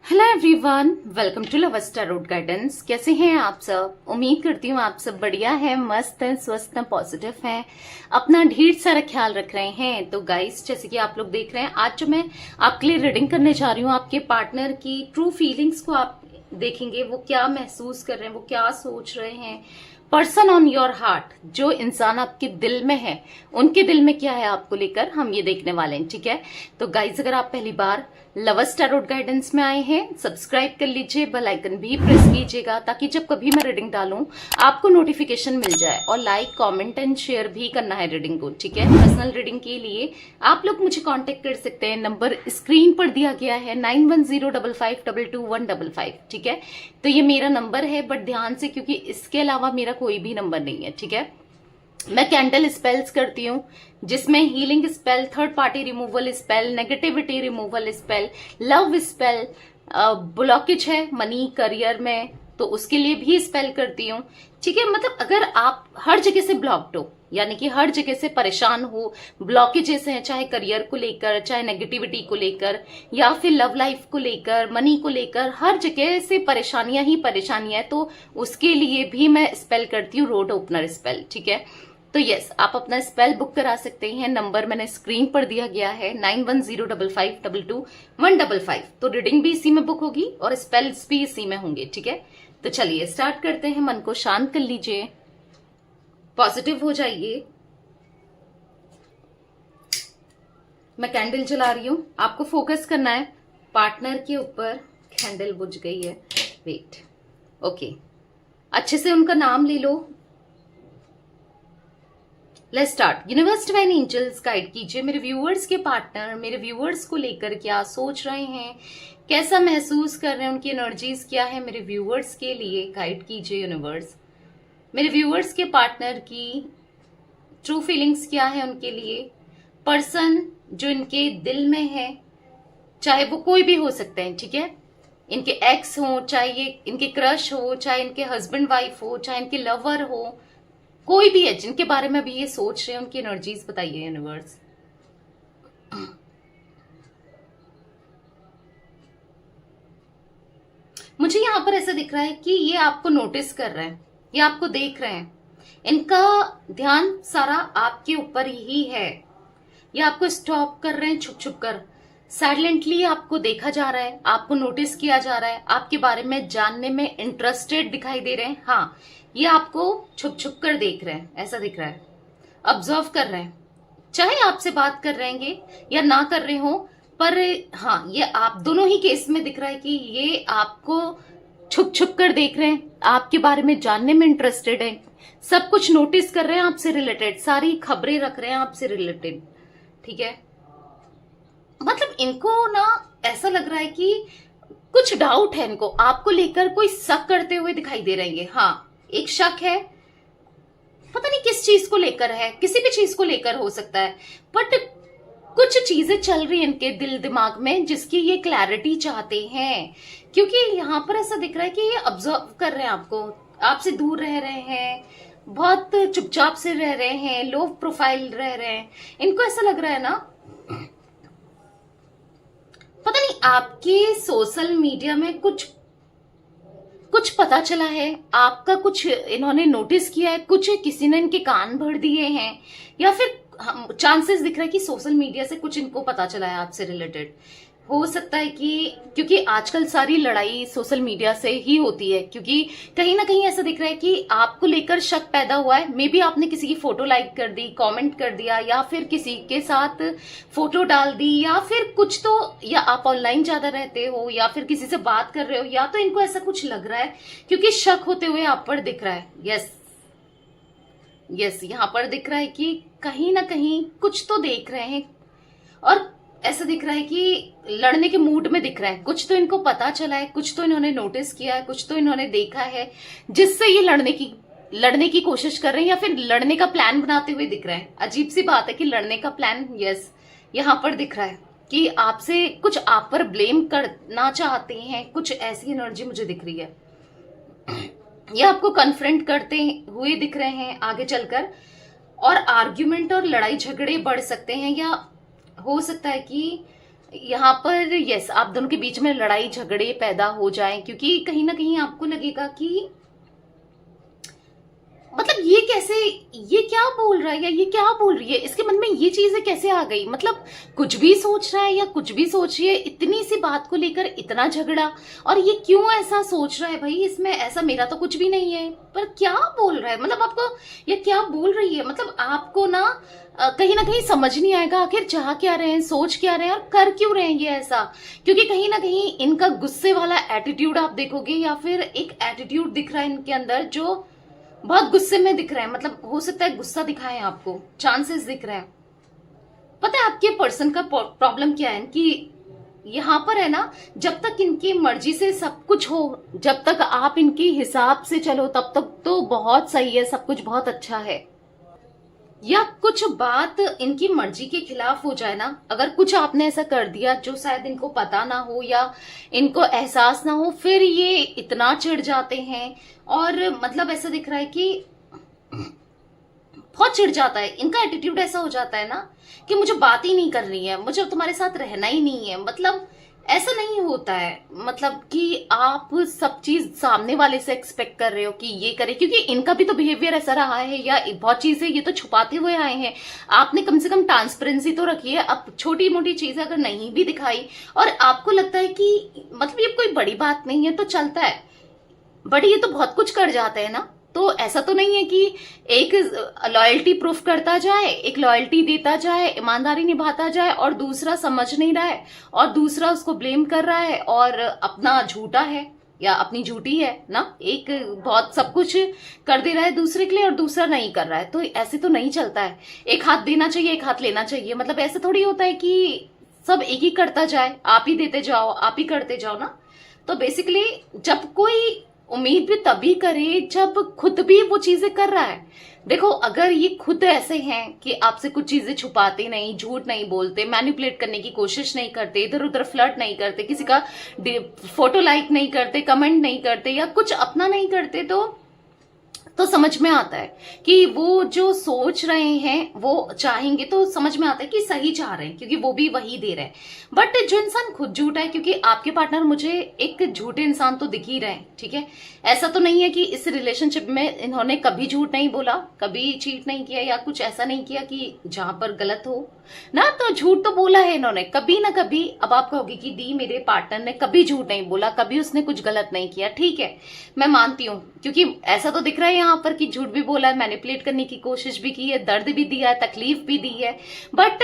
Hello everyone, welcome to लवस्टा road guidance. कैसे हैं आप सब? उम्मीद करती हूँ आप सब बढ़िया हैं, मस्त हैं, स्वस्थ हैं, पॉजिटिव हैं, अपना ढेर सारा ख्याल रख रहे हैं। तो गाइस, जैसे कि आप लोग देख रहे हैं, आज जो मैं आपके लिए रीडिंग करने जा रही हूँ, आपके पार्टनर की ट्रू फीलिंग्स को आप देखेंगे। वो क्या महसूस कर रहे हैं, वो क्या सोच रहे हैं। पर्सन ऑन योर हार्ट, जो इंसान आपके दिल में है, उनके दिल में क्या है आपको लेकर, हम ये देखने वाले हैं। ठीक है, तो गाइज, अगर आप पहली बार लवस्टा रोड गाइडेंस में आए हैं, सब्सक्राइब कर लीजिए, बेल आइकन भी प्रेस कीजिएगा ताकि जब कभी मैं रीडिंग डालूं आपको नोटिफिकेशन मिल जाए। और लाइक, कमेंट एंड शेयर भी करना है रीडिंग को। ठीक है, पर्सनल रीडिंग के लिए आप लोग मुझे कांटेक्ट कर सकते हैं। नंबर स्क्रीन पर दिया गया है 9105522155। ठीक है, तो ये मेरा नंबर है, बट ध्यान से, क्योंकि इसके अलावा मेरा कोई भी नंबर नहीं है। ठीक है, मैं कैंडल स्पेल्स करती हूँ, जिसमें healing spell, third party removal spell, negativity removal spell, love spell, blockage है मनी करियर में तो उसके लिए भी स्पेल करती हूँ। ठीक है, मतलब अगर आप हर जगह से ब्लॉक्ड हो, यानी कि हर जगह से परेशान हो, ब्लॉकेजेस हैं, चाहे करियर को लेकर, चाहे नेगेटिविटी को लेकर, या फिर लव लाइफ को लेकर, मनी को लेकर, हर जगह से परेशानियां ही परेशानियां है, तो उसके लिए भी मैं स्पेल करती हूँ, रोड ओपनर स्पेल। ठीक है, तो यस, आप अपना स्पेल बुक करा सकते हैं। नंबर मैंने स्क्रीन पर दिया गया है 9105522155। तो रीडिंग भी इसी में बुक होगी और स्पेल्स भी इसी में होंगे। ठीक है, तो चलिए स्टार्ट करते हैं। मन को शांत कर लीजिए, पॉजिटिव हो जाइए। मैं कैंडल जला रही हूं, आपको फोकस करना है पार्टनर के ऊपर। कैंडल बुझ गई है, वेट। ओके, अच्छे से उनका नाम ले लो। Let's start. Universe, divine angels guide कीजिए मेरे व्यूअर्स के पार्टनर, मेरे व्यूअर्स को लेकर क्या सोच रहे हैं, कैसा महसूस कर रहे हैं, उनकी एनर्जीज क्या है मेरे व्यूअर्स के लिए। गाइड कीजिए यूनिवर्स, मेरे व्यूअर्स के पार्टनर की ट्रू फीलिंग्स क्या है उनके लिए। पर्सन जो इनके दिल में है, चाहे वो कोई भी हो सकते हैं। ठीक है, इनके एक्स हो, चाहे ये इनके क्रश हो, चाहे इनके हस्बैंड वाइफ हो, चाहे इनके लवर हो, कोई भी है जिनके बारे में अभी ये सोच रहे हैं, उनकी एनर्जीज बताइए यूनिवर्स। मुझे यहां पर ऐसा दिख रहा है कि ये आपको नोटिस कर रहे हैं, ये आपको देख रहे हैं, इनका ध्यान सारा आपके ऊपर ही है। ये आपको स्टॉप कर रहे हैं, छुप छुप कर, साइलेंटली आपको देखा जा रहा है, आपको नोटिस किया जा रहा है, आपके बारे में जानने में इंटरेस्टेड दिखाई दे रहे हैं। हाँ, ये आपको छुप छुप कर देख रहे हैं, ऐसा दिख रहा है, ऑब्जर्व कर रहे हैं। चाहे आपसे बात कर रहेंगे या ना कर रहे हो, पर हाँ, ये आप दोनों ही केस में दिख रहा है कि ये आपको छुप छुप कर देख रहे हैं, आपके बारे में जानने में इंटरेस्टेड है, सब कुछ नोटिस कर रहे हैं आपसे रिलेटेड, सारी खबरें रख रहे हैं आपसे रिलेटेड। ठीक है, मतलब इनको ना ऐसा लग रहा है कि कुछ डाउट है इनको, आपको लेकर कोई शक करते हुए दिखाई दे रहे हैं। हाँ, एक शक है, पता नहीं किस चीज को लेकर है, किसी भी चीज को लेकर हो सकता है, बट कुछ चीजें चल रही हैं इनके दिल दिमाग में जिसकी ये क्लैरिटी चाहते हैं। क्योंकि यहां पर ऐसा दिख रहा है कि ये ऑब्जर्व कर रहे हैं आपको, आपसे दूर रह रहे हैं, बहुत चुपचाप से रह रहे हैं, लो प्रोफाइल रह रहे हैं। इनको ऐसा लग रहा है ना, पता नहीं आपके सोशल मीडिया में कुछ पता चला है, आपका कुछ इन्होंने नोटिस किया है, कुछ किसी ने इनके कान भर दिए हैं, या फिर चांसेस दिख रहा है कि सोशल मीडिया से कुछ इनको पता चला है आपसे रिलेटेड। हो सकता है कि क्योंकि आजकल सारी लड़ाई सोशल मीडिया से ही होती है, क्योंकि कहीं ना कहीं ऐसा दिख रहा है कि आपको लेकर शक पैदा हुआ है। मे बी आपने किसी की फोटो लाइक कर दी, कमेंट कर दिया, या फिर किसी के साथ फोटो डाल दी, या फिर कुछ तो, या आप ऑनलाइन ज्यादा रहते हो, या फिर किसी से बात कर रहे हो, या तो इनको ऐसा कुछ लग रहा है, क्योंकि शक होते हुए आप पर दिख रहा है। यस यस, यहां पर दिख रहा है कि कहीं ना कहीं कुछ तो देख रहे हैं, और ऐसा दिख रहा है कि लड़ने के मूड में दिख रहा है। कुछ तो इनको पता चला है, कुछ तो इन्होंने नोटिस किया है, कुछ तो इन्होंने देखा है, जिससे ये लड़ने की कोशिश कर रहे हैं, या फिर लड़ने का प्लान बनाते हुए दिख रहा है। अजीब सी बात है कि लड़ने का प्लान, यस, यहां पर दिख रहा है कि आपसे कुछ, आप पर ब्लेम करना चाहते हैं, कुछ ऐसी एनर्जी मुझे दिख रही है। ये आपको कन्फ्रंट करते हुए दिख रहे हैं आगे चलकर, और आर्ग्यूमेंट और लड़ाई झगड़े बढ़ सकते हैं, या हो सकता है कि यहाँ पर यस, आप दोनों के बीच में लड़ाई झगड़े पैदा हो जाएं, क्योंकि कहीं ना कहीं आपको लगेगा कि मतलब ये कैसे, ये क्या बोल रहा है या ये क्या बोल रही है, इसके मन में ये चीजें कैसे आ गई, मतलब कुछ भी सोच रहा है या कुछ भी सोच रही है, इतनी सी बात को लेकर इतना झगड़ा, और ये क्यों ऐसा सोच रहा है भाई, इसमें ऐसा मेरा तो कुछ भी नहीं है, पर क्या बोल रहा है, मतलब आपको ये क्या बोल रही है, मतलब आपको ना कहीं ना कहीं समझ नहीं आएगा आखिर चाह क्या रहे हैं, सोच क्या रहे हैं और कर क्यों रहे हैं ये ऐसा। क्योंकि कहीं ना कहीं इनका गुस्से वाला एटीट्यूड आप देखोगे, या फिर एक एटीट्यूड दिख रहा है इनके अंदर जो बहुत गुस्से में दिख रहा है, मतलब हो सकता है गुस्सा दिखाएं आपको, चांसेस दिख रहे हैं। पता है आपके पर्सन का प्रॉब्लम क्या है कि यहाँ पर है ना, जब तक इनकी मर्जी से सब कुछ हो, जब तक आप इनके हिसाब से चलो, तब तक तो बहुत सही है, सब कुछ बहुत अच्छा है। या कुछ बात इनकी मर्जी के खिलाफ हो जाए ना, अगर कुछ आपने ऐसा कर दिया जो शायद इनको पता ना हो या इनको एहसास ना हो, फिर ये इतना चिढ़ जाते हैं, और मतलब ऐसा दिख रहा है कि बहुत चिढ़ जाता है, इनका एटीट्यूड ऐसा हो जाता है ना कि मुझे बात ही नहीं करनी है, मुझे तुम्हारे साथ रहना ही नहीं है, मतलब ऐसा नहीं होता है, मतलब कि आप सब चीज सामने वाले से एक्सपेक्ट कर रहे हो कि ये करे, क्योंकि इनका भी तो बिहेवियर ऐसा रहा है, या बहुत चीजें ये तो छुपाते हुए आए हैं, आपने कम से कम ट्रांसपेरेंसी तो रखी है। अब छोटी मोटी चीजें अगर नहीं भी दिखाई और आपको लगता है कि मतलब ये कोई बड़ी बात नहीं है तो चलता है, बट ये तो बहुत कुछ कर जाते हैं ना, तो ऐसा तो नहीं है कि एक लॉयल्टी प्रूफ करता जाए, एक लॉयल्टी देता जाए, ईमानदारी निभाता जाए, और दूसरा समझ नहीं रहा है और दूसरा उसको ब्लेम कर रहा है और अपना झूठा है या अपनी झूठी है ना, एक बहुत सब कुछ कर दे रहा है दूसरे के लिए और दूसरा नहीं कर रहा है, तो ऐसे तो नहीं चलता है। एक हाथ देना चाहिए, एक हाथ लेना चाहिए, मतलब ऐसा थोड़ी होता है कि सब एक ही करता जाए, आप ही देते जाओ, आप ही करते जाओ ना। तो बेसिकली जब कोई उम्मीद भी तभी करे जब खुद भी वो चीजें कर रहा है। देखो अगर ये खुद ऐसे हैं कि आपसे कुछ चीजें छुपाते नहीं, झूठ नहीं बोलते, मैनिपुलेट करने की कोशिश नहीं करते, इधर उधर फ्लर्ट नहीं करते, किसी का फोटो लाइक नहीं करते, कमेंट नहीं करते, या कुछ अपना नहीं करते, तो समझ में आता है कि वो जो सोच रहे हैं वो चाहेंगे, तो समझ में आता है कि सही चाह रहे हैं, क्योंकि वो भी वही दे रहे हैं। बट जो इंसान खुद झूठा है, क्योंकि आपके पार्टनर मुझे एक झूठे इंसान तो दिख ही रहे हैं, ठीक है, ऐसा तो नहीं है कि इस रिलेशनशिप में इन्होंने कभी झूठ नहीं बोला, कभी चीट नहीं किया, या कुछ ऐसा नहीं किया कि जहां पर गलत हो ना, तो झूठ तो बोला है इन्होंने कभी ना कभी। अब आप कहोगे कि दी मेरे पार्टनर ने कभी झूठ नहीं बोला, कभी उसने कुछ गलत नहीं किया, ठीक है मैं मानती हूँ, क्योंकि ऐसा तो दिख रहा है यहाँ पर कि झूठ भी बोला है, मैनिपुलेट करने की कोशिश भी की है, दर्द भी दिया है, तकलीफ भी दी है, बट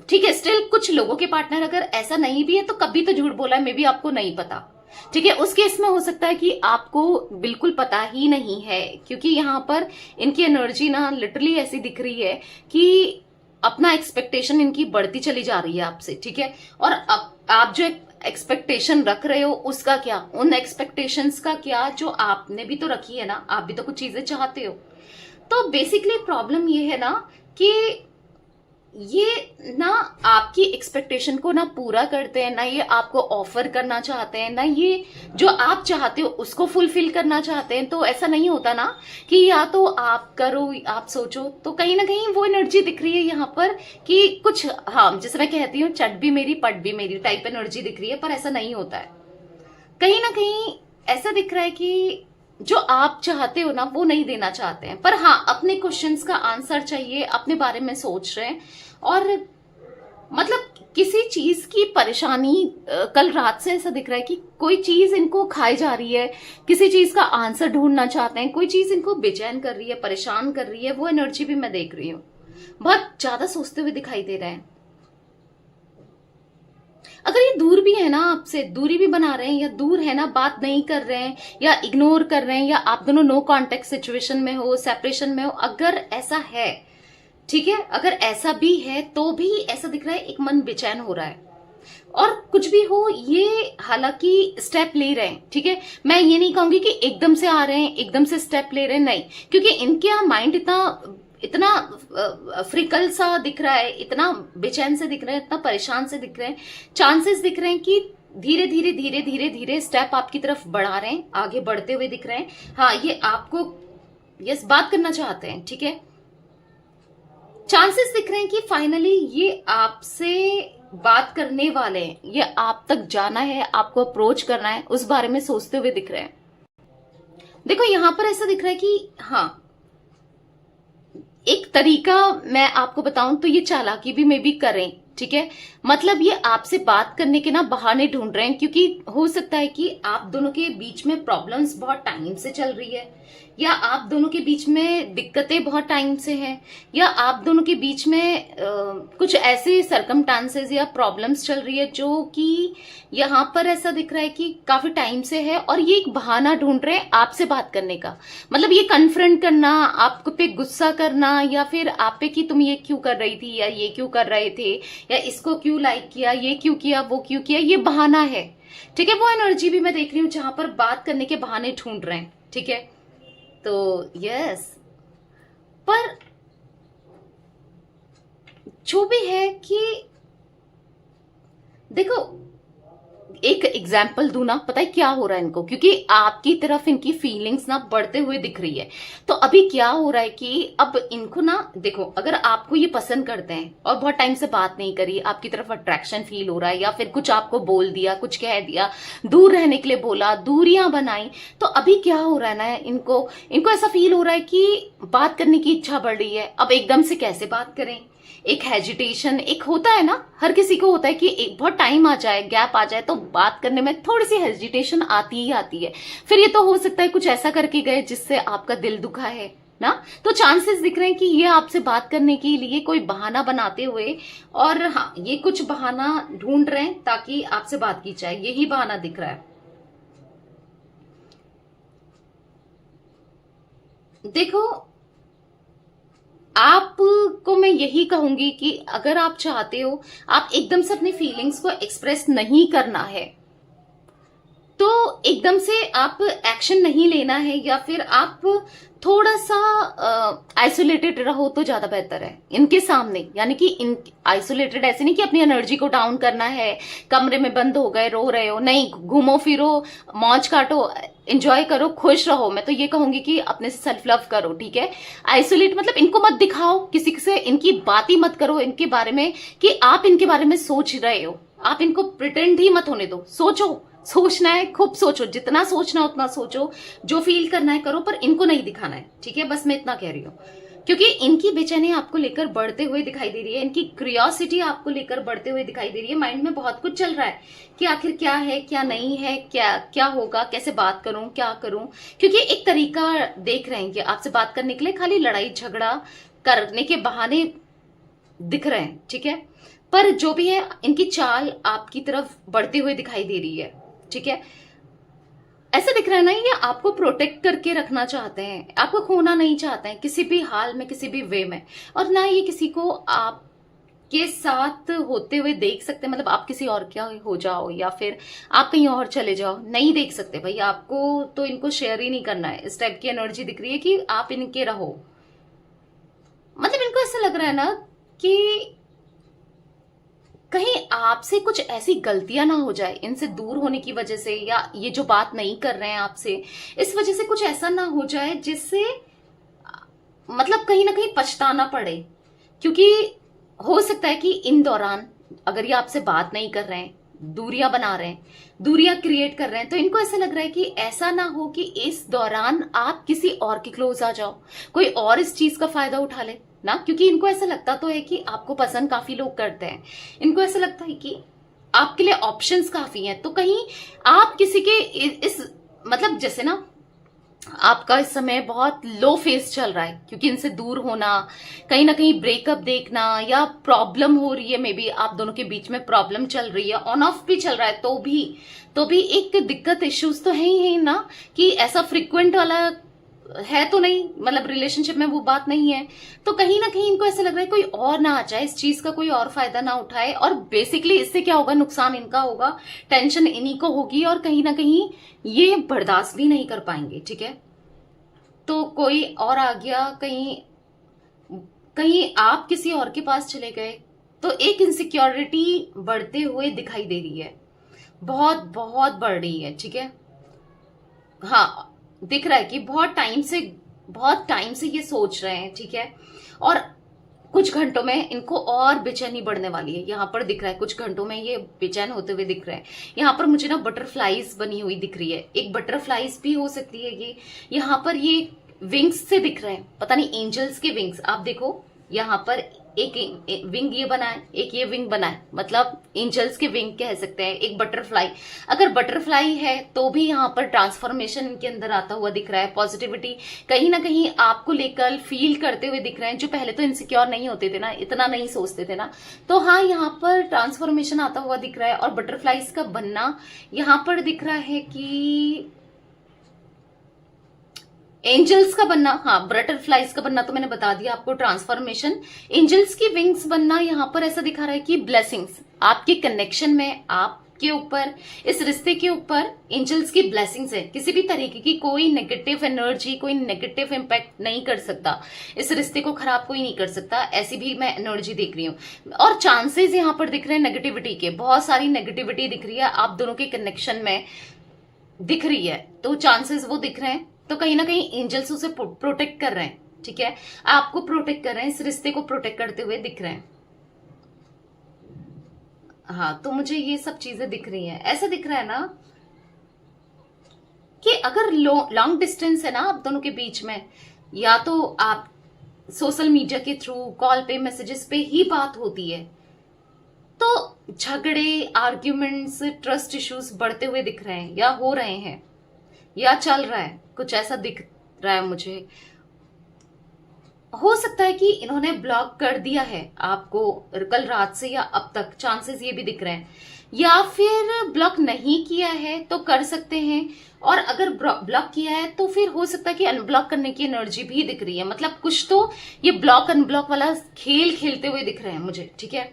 ठीक है स्टिल कुछ लोगों के पार्टनर अगर ऐसा नहीं भी है तो कभी तो झूठ बोला है, मे बी आपको नहीं पता, ठीक है। उस केस में हो सकता है कि आपको बिल्कुल पता ही नहीं है, क्योंकि यहाँ पर इनकी एनर्जी ना लिटरली ऐसी दिख रही है कि अपना एक्सपेक्टेशन इनकी बढ़ती चली जा रही है आपसे, ठीक है। और आप जो एक्सपेक्टेशन रख रहे हो उसका क्या, उन एक्सपेक्टेशंस का क्या जो आपने भी तो रखी है ना, आप भी तो कुछ चीजें चाहते हो। तो बेसिकली प्रॉब्लम ये है ना कि ये ना आपकी एक्सपेक्टेशन को ना पूरा करते हैं, ना ये आपको ऑफर करना चाहते हैं, ना ये जो आप चाहते हो उसको फुलफिल करना चाहते हैं। तो ऐसा नहीं होता ना कि या तो आप करो आप सोचो, तो कहीं ना कहीं वो एनर्जी दिख रही है यहाँ पर कि कुछ, हाँ जैसे मैं कहती हूँ चट भी मेरी पट भी मेरी टाइप एनर्जी दिख रही है, पर ऐसा नहीं होता है। कहीं ना कहीं ऐसा दिख रहा है कि जो आप चाहते हो ना वो नहीं देना चाहते हैं, पर हाँ अपने क्वेश्चंस का आंसर चाहिए, अपने बारे में सोच रहे हैं, और मतलब किसी चीज की परेशानी कल रात से ऐसा दिख रहा है कि कोई चीज इनको खाई जा रही है, किसी चीज का आंसर ढूंढना चाहते हैं, कोई चीज इनको बेचैन कर रही है, परेशान कर रही है, वो एनर्जी भी मैं देख रही हूँ, बहुत ज्यादा सोचते हुए दिखाई दे रहे हैं। अगर ये दूर भी है ना आपसे, दूरी भी बना रहे हैं, या दूर है ना बात नहीं कर रहे हैं या इग्नोर कर रहे हैं, या आप दोनों नो कांटेक्ट सिचुएशन में हो, सेपरेशन में हो, अगर ऐसा है, ठीक है, अगर ऐसा भी है तो भी ऐसा दिख रहा है एक मन बेचैन हो रहा है। और कुछ भी हो ये हालांकि स्टेप ले रहे हैं, ठीक है, मैं ये नहीं कहूंगी कि एकदम से आ रहे हैं एकदम से स्टेप ले रहे हैं, नहीं, क्योंकि इनके माइंड इतना फ्रिकल सा दिख रहा है, इतना बेचैन से दिख रहे हैं, इतना परेशान से दिख रहे हैं, चांसेस दिख रहे हैं कि धीरे धीरे धीरे धीरे धीरे स्टेप आपकी तरफ बढ़ा रहे हैं, आगे बढ़ते हुए दिख रहे हैं। हाँ ये आपको यस बात करना चाहते हैं, ठीक है, चांसेस दिख रहे हैं कि फाइनली ये आपसे बात करने वाले हैं, ये आप तक जाना है, आपको अप्रोच करना है, उस बारे में सोचते हुए दिख रहे हैं। देखो यहां पर ऐसा दिख रहा है कि हाँ, एक तरीका मैं आपको बताऊं तो ये चालाकी भी मे भी करें, ठीक है। मतलब ये आपसे बात करने के ना बहाने ढूंढ रहे हैं, क्योंकि हो सकता है कि आप दोनों के बीच में प्रॉब्लम्स बहुत टाइम से चल रही है, या आप दोनों के बीच में दिक्कतें बहुत टाइम से हैं, या आप दोनों के बीच में कुछ ऐसे सरकमस्टांसेस या प्रॉब्लम्स चल रही है जो कि यहाँ पर ऐसा दिख रहा है कि काफी टाइम से है, और ये एक बहाना ढूंढ रहे हैं आपसे बात करने का। मतलब ये कन्फ्रंट करना, आप पे गुस्सा करना, या फिर आप पे कि तुम ये क्यों कर रही थी, या ये क्यों कर रहे थे, या इसको क्यों लाइक किया, ये क्यों किया, वो क्यों किया, ये बहाना है, ठीक है। वो एनर्जी भी मैं देख रही हूं जहां पर बात करने के बहाने ढूंढ रहे हैं, ठीक है। तो यस, पर जो भी है कि देखो, एक एग्जाम्पल दूं ना, पता है क्या हो रहा है इनको, क्योंकि आपकी तरफ इनकी फीलिंग्स ना बढ़ते हुए दिख रही है। तो अभी क्या हो रहा है कि अब इनको ना, देखो अगर आपको ये पसंद करते हैं और बहुत टाइम से बात नहीं करी, आपकी तरफ अट्रैक्शन फील हो रहा है, या फिर कुछ आपको बोल दिया, कुछ कह दिया, दूर रहने के लिए बोला, दूरियां बनाई, तो अभी क्या हो रहा है ना, इनको ऐसा फील हो रहा है कि बात करने की इच्छा बढ़ रही है। अब एकदम से कैसे बात करें, एक हेजिटेशन एक होता है ना, हर किसी को होता है कि एक बहुत टाइम आ जाए, गैप आ जाए, तो बात करने में थोड़ी सी हेजिटेशन आती ही आती है। फिर ये तो हो सकता है कुछ ऐसा करके गए जिससे आपका दिल दुखा है ना। तो चांसेस दिख रहे हैं कि ये आपसे बात करने के लिए कोई बहाना बनाते हुए, और हाँ ये कुछ बहाना ढूंढ रहे हैं ताकि आपसे बात की जाए, यही बहाना दिख रहा है। देखो आपको मैं यही कहूंगी कि अगर आप चाहते हो, आप एकदम से अपनी फीलिंग्स को एक्सप्रेस नहीं करना है, तो एकदम से आप एक्शन नहीं लेना है, या फिर आप थोड़ा सा आइसोलेटेड रहो तो ज्यादा बेहतर है इनके सामने। यानी कि इन आइसोलेटेड ऐसे नहीं कि अपनी एनर्जी को डाउन करना है, कमरे में बंद हो गए, रो रहे हो, नहीं, घूमो फिरो, मौज काटो, एंजॉय करो, खुश रहो। मैं तो ये कहूंगी कि अपने से सेल्फ लव करो, ठीक है। आइसोलेट मतलब इनको मत दिखाओ, किसी से इनकी बात ही मत करो इनके बारे में कि आप इनके बारे में सोच रहे हो। आप इनको प्रिटेंड ही मत होने दो, सोचो, सोचना है खूब सोचो, जितना सोचना उतना सोचो, जो फील करना है करो, पर इनको नहीं दिखाना है, ठीक है। बस मैं इतना कह रही हूँ, क्योंकि इनकी बेचैनी आपको लेकर बढ़ते हुए दिखाई दे रही है, इनकी क्यूरियोसिटी आपको लेकर बढ़ते हुए दिखाई दे रही है। माइंड में बहुत कुछ चल रहा है कि आखिर क्या है, क्या नहीं है, क्या क्या होगा, कैसे बात करूं, क्या करूं, क्योंकि एक तरीका देख रहे हैं कि आपसे बात करने के लिए खाली लड़ाई झगड़ा करने के बहाने दिख रहे हैं, ठीक है। पर जो भी है, इनकी चाल आपकी तरफ बढ़ते हुए दिखाई दे रही है, ठीक है। ऐसा दिख रहा है ना, ये आपको प्रोटेक्ट करके रखना चाहते हैं, आपको खोना नहीं चाहते हैं किसी भी हाल में, किसी भी वे में, और ना ये किसी को आपके साथ होते हुए देख सकते। मतलब आप किसी और क्या हो जाओ, या फिर आप कहीं और चले जाओ, नहीं देख सकते भाई। आपको तो इनको शेयर ही नहीं करना है। इस टाइप की एनर्जी दिख रही है कि आप इनके रहो। मतलब इनको ऐसा लग रहा है ना कि कहीं आपसे कुछ ऐसी गलतियां ना हो जाए इनसे दूर होने की वजह से, या ये जो बात नहीं कर रहे हैं आपसे, इस वजह से कुछ ऐसा ना हो जाए जिससे मतलब कहीं ना कहीं पछताना पड़े। क्योंकि हो सकता है कि इन दौरान अगर ये आपसे बात नहीं कर रहे हैं, दूरियां बना रहे हैं, दूरियां क्रिएट कर रहे हैं, तो इनको ऐसा लग रहा है कि ऐसा ना हो कि इस दौरान आप किसी और के क्लोज आ जाओ, कोई और इस चीज का फायदा उठा ले ना। क्योंकि इनको ऐसा लगता तो है कि आपको पसंद काफी लोग करते हैं, इनको ऐसा लगता है कि आपके लिए ऑप्शंस काफी हैं, तो कहीं आप किसी के इस मतलब जैसे ना आपका इस समय बहुत लो फेस चल रहा है, क्योंकि इनसे दूर होना, कहीं ना कहीं ब्रेकअप देखना, या प्रॉब्लम हो रही है, मे बी आप दोनों के बीच में प्रॉब्लम चल रही है, ऑन ऑफ भी चल रहा है, तो भी एक दिक्कत, इश्यूज तो है ही ना, कि ऐसा फ्रिक्वेंट वाला है तो नहीं, मतलब रिलेशनशिप में वो बात नहीं है। तो कहीं ना कहीं इनको ऐसा लग रहा है कोई और ना आ जाए, इस चीज का कोई और फायदा ना उठाए, और बेसिकली इससे क्या होगा, नुकसान इनका होगा, टेंशन इन्हीं को होगी, और कहीं ना कहीं ये बर्दाश्त भी नहीं कर पाएंगे, ठीक है। तो कोई और आ गया, कहीं कहीं आप किसी और के पास चले गए, तो एक इनसिक्योरिटी बढ़ते हुए दिखाई दे रही है, बहुत बहुत बढ़ रही है, ठीक है। हाँ, दिख रहा है कि बहुत टाइम से ये सोच रहे हैं, ठीक है। और कुछ घंटों में इनको और बेचैनी बढ़ने वाली है। यहाँ पर दिख रहा है कुछ घंटों में ये बेचैन होते हुए दिख रहे हैं। यहाँ पर मुझे ना बटरफ्लाईज बनी हुई दिख रही है, एक बटरफ्लाईज भी हो सकती है ये। यहाँ पर ये विंग्स से दिख रहे हैं, पता नहीं एंजल्स के विंग्स। आप देखो यहाँ पर एक विंग ये बना है, एक ये विंग बना है, मतलब एंजल्स के विंग कह सकते हैं। एक बटरफ्लाई, अगर बटरफ्लाई है तो भी यहाँ पर ट्रांसफॉर्मेशन इनके अंदर आता हुआ दिख रहा है। पॉजिटिविटी कहीं ना कहीं आपको लेकर फील करते हुए दिख रहे हैं। जो पहले तो इनसिक्योर नहीं होते थे ना, इतना नहीं सोचते थे ना, तो हाँ यहाँ पर ट्रांसफॉर्मेशन आता हुआ दिख रहा है। और बटरफ्लाईज का बनना यहाँ पर दिख रहा है कि एंजल्स का बनना, हाँ बटरफ्लाईज का बनना तो मैंने बता दिया आपको, ट्रांसफॉर्मेशन। एंजल्स की विंग्स बनना यहाँ पर ऐसा दिखा रहा है कि ब्लेसिंग्स आपके कनेक्शन में, आपके ऊपर, इस रिश्ते के ऊपर एंजल्स की ब्लेसिंग्स है। किसी भी तरीके की कोई नेगेटिव एनर्जी, कोई नेगेटिव इंपैक्ट नहीं कर सकता, इस रिश्ते को खराब कोई नहीं कर सकता, ऐसी भी मैं एनर्जी देख रही हूँ। और चांसेस यहाँ पर दिख रहे हैं नेगेटिविटी के, बहुत सारी नेगेटिविटी दिख रही है आप दोनों के कनेक्शन में दिख रही है, तो चांसेस वो दिख रहे हैं। तो कहीं ना कहीं एंजल्स उसे प्रोटेक्ट कर रहे हैं, ठीक है, आपको प्रोटेक्ट कर रहे हैं, इस रिश्ते को प्रोटेक्ट करते हुए दिख रहे हैं। हाँ, तो मुझे ये सब चीजें दिख रही हैं। ऐसा दिख रहा है ना कि अगर लॉन्ग डिस्टेंस है ना आप दोनों के बीच में, या तो आप सोशल मीडिया के थ्रू, कॉल पे, मैसेजेस पे ही बात होती है, तो झगड़े, आर्ग्यूमेंट्स, ट्रस्ट इश्यूज बढ़ते हुए दिख रहे हैं, या हो रहे हैं, या चल रहा है, कुछ ऐसा दिख रहा है मुझे। हो सकता है कि इन्होंने ब्लॉक कर दिया है आपको कल रात से या अब तक, चांसेस ये भी दिख रहे हैं। या फिर ब्लॉक नहीं किया है तो कर सकते हैं, और अगर ब्लॉक किया है तो फिर हो सकता है कि अनब्लॉक करने की एनर्जी भी दिख रही है। मतलब कुछ तो ये ब्लॉक अनब्लॉक वाला खेल खेलते हुए दिख रहे हैं मुझे, ठीक है,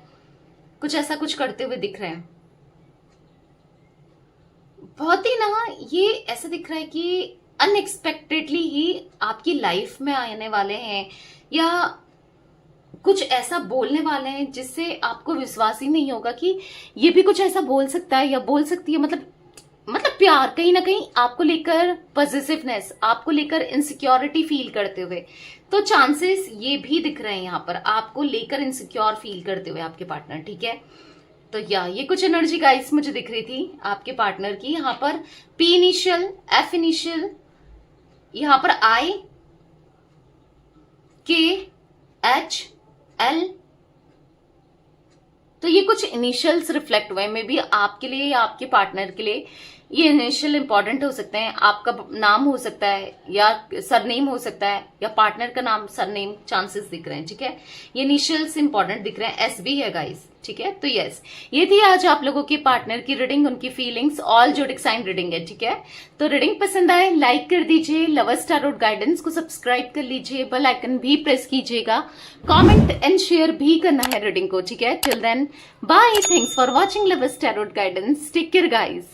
कुछ ऐसा कुछ करते हुए दिख रहे हैं। बहुत ही ना ये ऐसा दिख रहा है कि अनएक्सपेक्टेडली ही आपकी लाइफ में आने वाले हैं, या कुछ ऐसा बोलने वाले हैं जिससे आपको विश्वास ही नहीं होगा कि ये भी कुछ ऐसा बोल सकता है या बोल सकती है। मतलब प्यार, कहीं ना कहीं आपको लेकर पॉजिटिवनेस, आपको लेकर इनसिक्योरिटी फील करते हुए, तो चांसेस ये भी दिख रहे हैं यहाँ पर, आपको लेकर इनसिक्योर फील करते हुए आपके पार्टनर, ठीक है। तो ये कुछ एनर्जी गाइस मुझे दिख रही थी आपके पार्टनर की। यहाँ पर पी इनिशियल, एफ इनिशियल, यहाँ पर आई, के, एच, एल, तो ये कुछ इनिशियल्स रिफ्लेक्ट हुए। मे बी आपके लिए या आपके पार्टनर के लिए ये इनिशियल इंपॉर्टेंट हो सकते हैं। आपका नाम हो सकता है, या सरनेम हो सकता है, या पार्टनर का नाम, सरनेम, चांसेस दिख रहे हैं, ठीक है। ये इनिशियल्स इंपॉर्टेंट दिख रहे हैं, एस भी है गाइस, ठीक है। तो यस, ये थी आज आप लोगों के पार्टनर की रीडिंग, उनकी feelings, all zodiac sign reading है, ठीक है। तो रीडिंग पसंद आए लाइक कर दीजिए, लवर्स टैरोट गाइडेंस को सब्सक्राइब कर लीजिए, बेल आइकन भी प्रेस कीजिएगा, कमेंट एंड शेयर भी करना है रीडिंग को, ठीक है। Till then bye, thanks for watching lovers tarot guidance, take care guys.